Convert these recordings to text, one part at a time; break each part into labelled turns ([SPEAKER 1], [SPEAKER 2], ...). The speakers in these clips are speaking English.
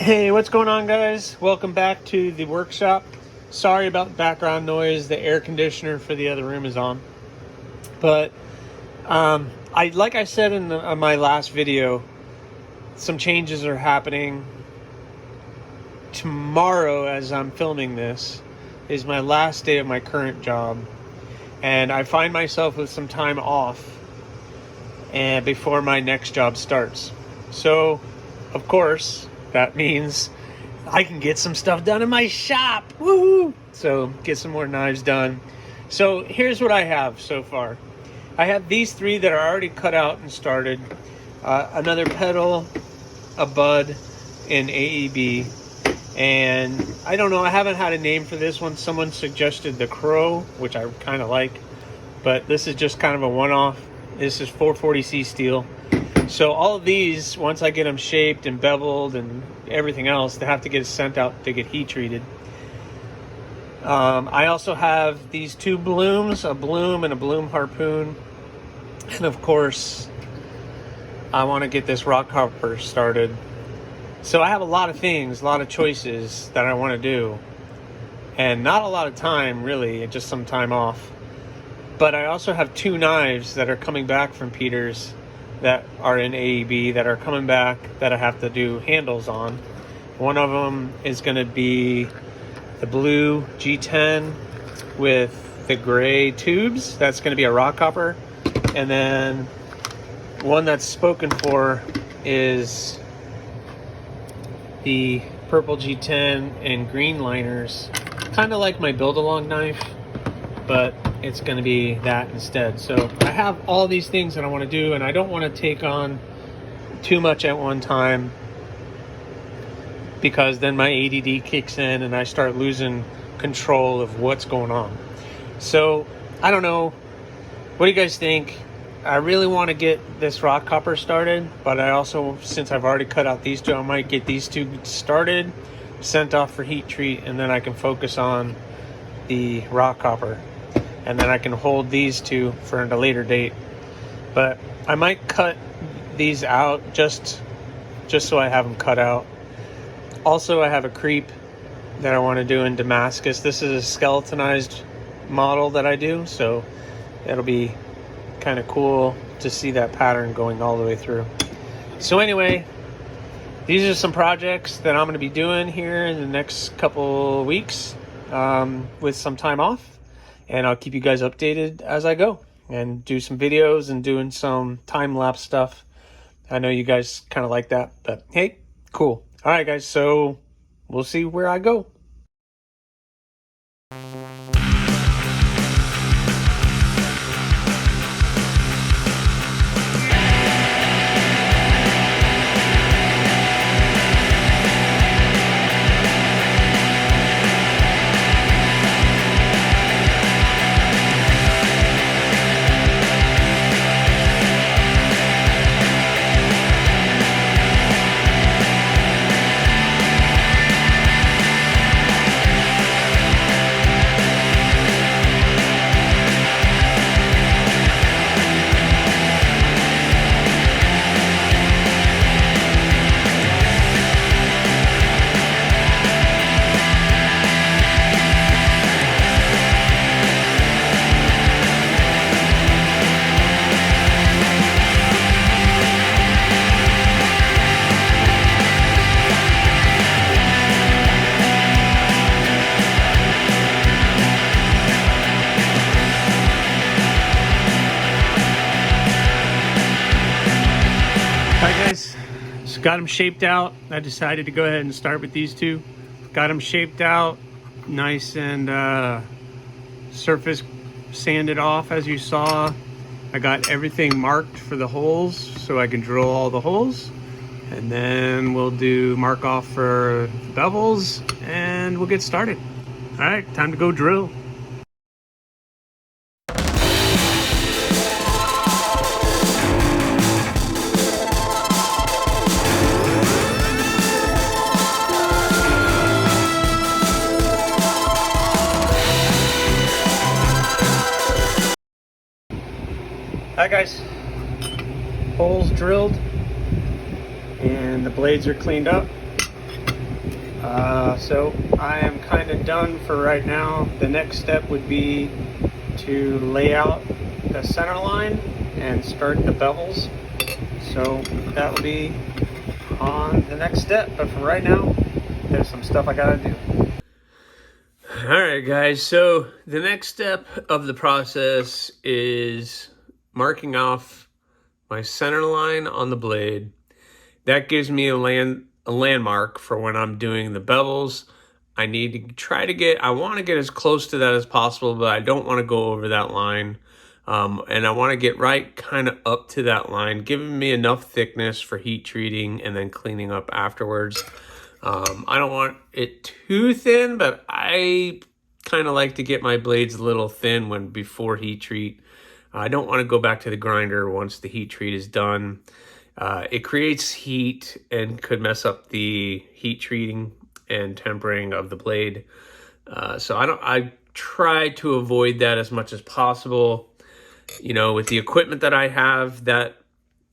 [SPEAKER 1] Hey, what's going on, guys? Welcome back to the workshop. Sorry about background noise. The air conditioner for the other room is on. But like I said in my last video, some changes are happening. Tomorrow, as I'm filming this, is my last day of my current job, and I find myself with some time off and before my next job starts. So, of course, that means I can get some stuff done in my shop. Woohoo! So get some more knives done. So here's what I have so far. I have these three that are already cut out and started. Another pedal, a bud, and AEB. And I don't know, I haven't had a name for this one. Someone suggested the Crow, which I kind of like. But this is just kind of a one-off. This is 440C steel. So all of these, once I get them shaped and beveled and everything else, they have to get sent out to get heat treated. I also have these two blooms, a bloom and a bloom harpoon. And of course, I want to get this rock hopper started. So I have a lot of things, a lot of choices that I want to do. And not a lot of time, really, just some time off. But I also have two knives that are coming back from Peters that are in AEB that are coming back that I have to do handles on. One of them is going to be the blue G10 with the gray tubes. That's going to be a rock hopper. And then one that's spoken for is the purple G10 and green liners. Kind of like my build-along knife, but it's going to be that instead. So I have all these things that I want to do, and I don't want to take on too much at one time, because then my ADD kicks in and I start losing control of what's going on. So I don't know, what do you guys think? I really want to get this rock hopper started, but I also, since I've already cut out these two, I might get these two started, sent off for heat treat, and then I can focus on the rock hopper. And then I can hold these two for a later date. But I might cut these out just so I have them cut out. Also, I have a creep that I want to do in Damascus. This is a skeletonized model that I do, so it'll be kind of cool to see that pattern going all the way through. So anyway, these are some projects that I'm going to be doing here in the next couple weeks with some time off. And I'll keep you guys updated as I go and do some videos and doing some time-lapse stuff. I know you guys kind of like that, but hey, cool. All right, guys, so we'll see where I go. Just got them shaped out. I decided to go ahead and start with these two. Got them shaped out, nice and surface sanded off, as you saw. I got everything marked for the holes so I can drill all the holes. And then we'll do mark off for bevels and we'll get started. All right, time to go drill. Hi guys, holes drilled and the blades are cleaned up. So I am kind of done for right now. The next step would be to lay out the center line and start the bevels. So that will be on the next step. But for right now, there's some stuff I gotta do. All right, guys. So the next step of the process is marking off my center line on the blade. That gives me a landmark for when I'm doing the bevels. I need to try to get, I want to get as close to that as possible, but I don't want to go over that line. And I want to get right kind of up to that line, giving me enough thickness for heat treating and then cleaning up afterwards. I don't want it too thin, but I kind of like to get my blades a little thin before heat treat. I don't want to go back to the grinder once the heat treat is done. It creates heat and could mess up the heat treating and tempering of the blade. So I try to avoid that as much as possible. You know, with the equipment that I have, that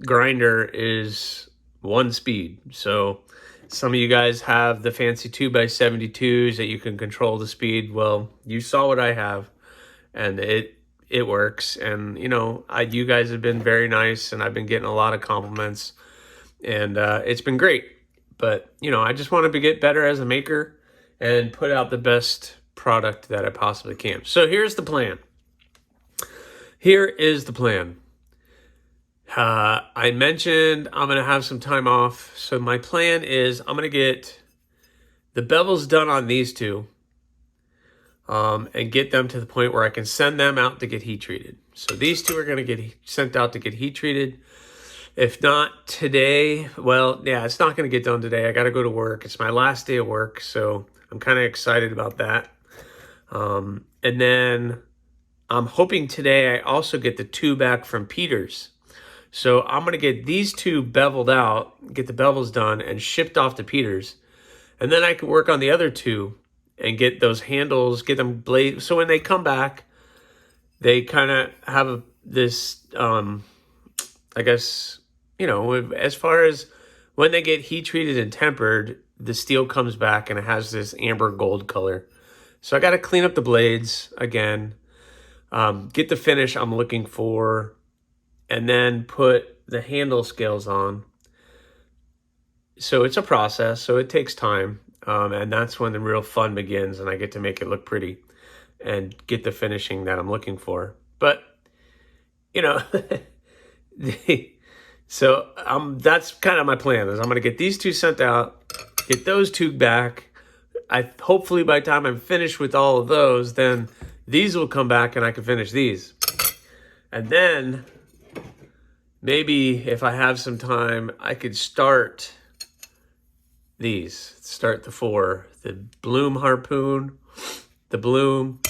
[SPEAKER 1] grinder is one speed. So some of you guys have the fancy 2x72s that you can control the speed. Well, you saw what I have, and it works. And you know, you guys have been very nice, and I've been getting a lot of compliments, and it's been great. But you know, I just want to get better as a maker and put out the best product that I possibly can. So here's the plan. Here is the plan. I mentioned I'm going to have some time off. So my plan is I'm going to get the bevels done on these two and get them to the point where I can send them out to get heat treated. So these two are going to get sent out to get heat treated. If not today, well, yeah, it's not going to get done today. I got to go to work. It's my last day of work, so I'm kind of excited about that. And then I'm hoping today I also get the two back from Peters. So I'm going to get these two beveled out, get the bevels done, and shipped off to Peters. And then I can work on the other two and get those handles, get them blade. So when they come back, they kind of have this, I guess, you know, as far as when they get heat treated and tempered, the steel comes back and it has this amber gold color. So I got to clean up the blades again, get the finish I'm looking for, and then put the handle scales on. So it's a process, so it takes time. And that's when the real fun begins, and I get to make it look pretty and get the finishing that I'm looking for. But, you know, so that's kind of my plan, is I'm going to get these two sent out, get those two back. Hopefully by the time I'm finished with all of those, then these will come back and I can finish these. And then maybe if I have some time, I could start these. Start the four. The Bloom Harpoon, the Bloom,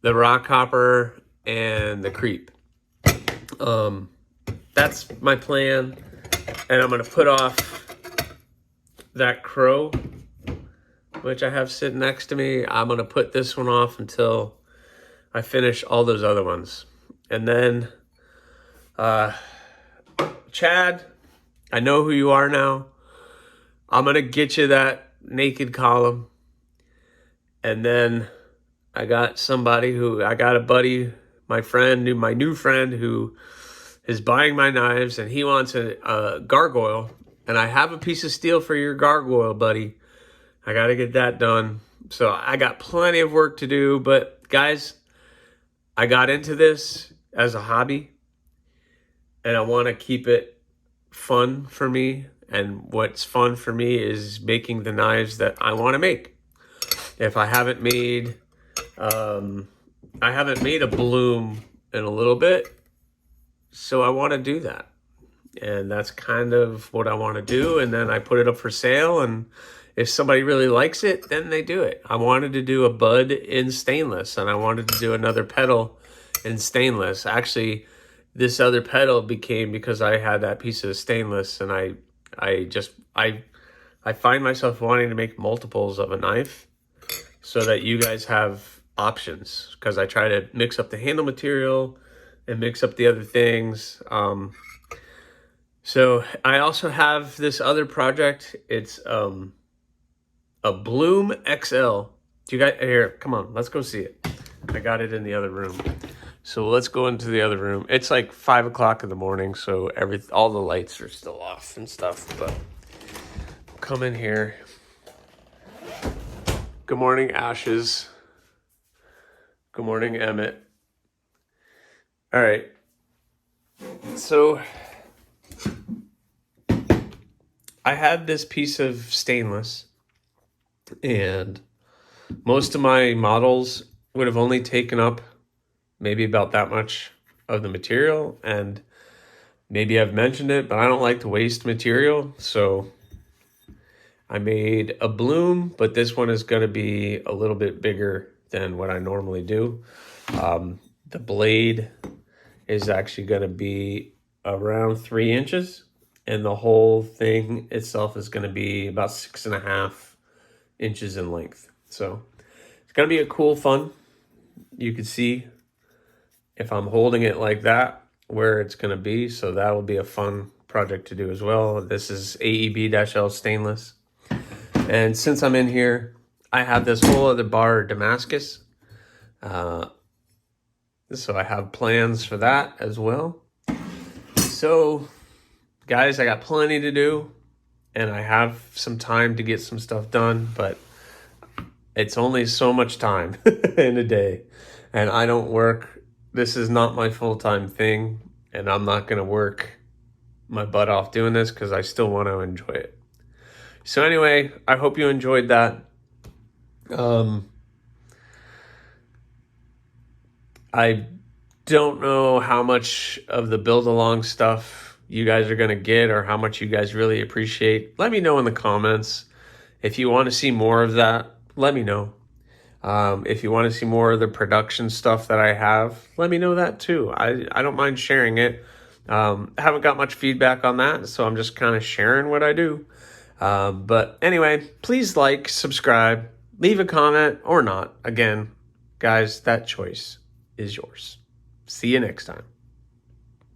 [SPEAKER 1] the Rockhopper, and the Creep. That's my plan. And I'm going to put off that Crow, which I have sitting next to me. I'm going to put this one off until I finish all those other ones. And then, Chad, I know who you are now. I'm going to get you that naked column. And then I got a buddy, my new friend who is buying my knives, and he wants a gargoyle. And I have a piece of steel for your gargoyle, buddy. I got to get that done. So I got plenty of work to do. But guys, I got into this as a hobby, and I want to keep it fun for me. And what's fun for me is making the knives that I want to make. If I haven't made, a Bloom in a little bit, so I want to do that. And that's kind of what I want to do. And then I put it up for sale, and if somebody really likes it, then they do it. I wanted to do a bud in stainless, and I wanted to do another pedal in stainless. Actually, this other pedal became because I had that piece of stainless, and I find myself wanting to make multiples of a knife so that you guys have options, because I try to mix up the handle material and mix up the other things. So I also have this other project. It's a Bloom XL. Do you guys, here, come on, let's go see it. I got it in the other room. So let's go into the other room. It's like 5 o'clock in the morning, so all the lights are still off and stuff, but we'll come in here. Good morning, Ashes. Good morning, Emmett. All right. So I had this piece of stainless, and most of my models would have only taken up maybe about that much of the material, and maybe I've mentioned it, but I don't like to waste material, so I made a Bloom, but this one is going to be a little bit bigger than what I normally do. The blade is actually going to be around 3 inches, and the whole thing itself is going to be about 6.5 inches in length. So it's going to be a cool fun. You can see if I'm holding it like that where it's going to be, so that will be a fun project to do as well. This is AEB-L stainless, and since I'm in here, I have this whole other bar of Damascus, so I have plans for that as well. So guys, I got plenty to do, and I have some time to get some stuff done, but it's only so much time in a day, and I don't work. This is not my full-time thing, and I'm not going to work my butt off doing this because I still want to enjoy it. So anyway, I hope you enjoyed that. I don't know how much of the build along stuff you guys are going to get or how much you guys really appreciate. Let me know in the comments. If you want to see more of that, let me know. If you want to see more of the production stuff that I have, let me know that too. I don't mind sharing it. I haven't got much feedback on that, so I'm just kind of sharing what I do. But anyway, please like, subscribe, leave a comment or not. Again, guys, that choice is yours. See you next time.